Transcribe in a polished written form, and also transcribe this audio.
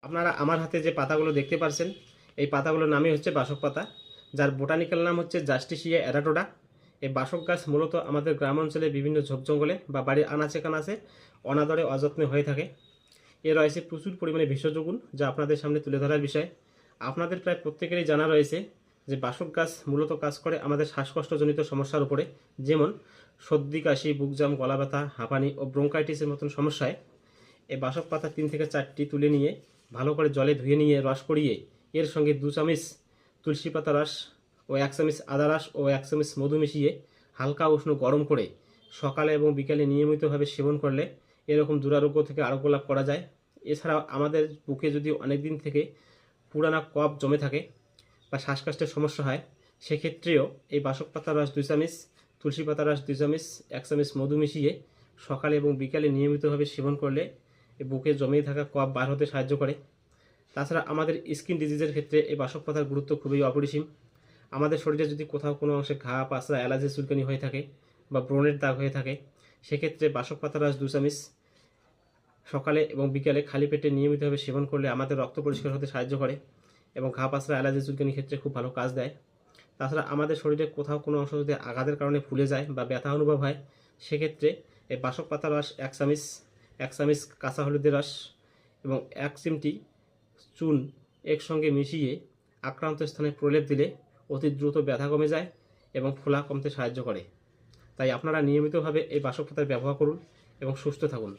আপনারা আমার হাতে যে পাতাগুলো দেখতে পাচ্ছেন, এই পাতাগুলোর নামই হচ্ছে বাসক পাতা, যার বোটানিক্যাল নাম হচ্ছে জাস্টিসিয়া এরাটোডা। এই বাসক গাছ মূলত আমাদের গ্রাম অঞ্চলে বিভিন্ন ঝোপ জঙ্গলে বা বাড়ির আনাচে কানাচে অনাদরে অযত্নে হয়ে থাকে। এর রয়েছে প্রচুর পরিমাণে ভেষজ গুণ, যা আপনাদের সামনে তুলে ধরার বিষয়। আপনাদের প্রায় প্রত্যেকেরই জানা রয়েছে যে বাসক গাছ মূলত কাজ করে আমাদের শ্বাসকষ্টজনিত সমস্যার উপরে, যেমন সর্দি কাশি, বুকজাম, গলা ব্যথা, হাঁপানি ও ব্রঙ্কাইটিসের মতন সমস্যায় এই বাসক পাতা 3 থেকে 4টি তুলে নিয়ে ভালো করে জলে ধুয়ে নিয়ে রস করিয়ে এর সঙ্গে 2 চামচ তুলসী পাতা রস ও 1 চামচ আদা রস ও 1 চামচ মধু মিশিয়ে হালকা উষ্ণ গরম করে সকালে এবং বিকালে নিয়মিতভাবে সেবন করলে এরকম দুরারোগ্য থেকে আরোগ্য লাভ করা যায়। এছাড়াও আমাদের বুকে যদি অনেক দিন থেকে পুরানা কফ জমে থাকে বা শ্বাসকষ্টের সমস্যা হয়, সেক্ষেত্রেও এই বাসক পাতার রস 2 চামচ, তুলসী পাতার রস 2 চামচ, 1 চামচ মধু মিশিয়ে সকালে এবং বিকালে নিয়মিতভাবে সেবন করলে এই বুকে জমে থাকা কফ বার হতে সাহায্য করে। তাছাড়া আমাদের স্কিন ডিজিজের ক্ষেত্রে এই বাসক পাতার গুরুত্ব খুবই অপরিসীম। আমাদের শরীরে যদি কোথাও কোনো অংশে ঘা, পাছড়া, অ্যালার্জি, চুলকানি হয়ে থাকে বা ব্রণের দাগ হয়ে থাকে, সেক্ষেত্রে বাসক পাতার রস 2 চামচ সকালে এবং বিকালে খালি পেটে নিয়মিতভাবে সেবন করলে আমাদের রক্ত পরিষ্কার হতে সাহায্য করে এবং ঘা, পাছড়া, অ্যালার্জি, চুলকানির ক্ষেত্রে খুব ভালো কাজ দেয়। তাছাড়া আমাদের শরীরে কোথাও কোনো অংশ যদি আঘাতের কারণে ফুলে যায় বা ব্যথা অনুভব হয়, সেক্ষেত্রে এই বাসক পাতার রস 1 চামচ, 1 চামচ কাঁচা হলুদের রস এবং 1 চিমটি চুন একসঙ্গে মিশিয়ে আক্রান্ত স্থানে প্রলেপ দিলে অতি দ্রুত ব্যথা কমে যায় এবং ফোলা কমতে সাহায্য করে। তাই আপনারা নিয়মিতভাবে এই বাসক পাতার ব্যবহার করুন এবং সুস্থ থাকুন।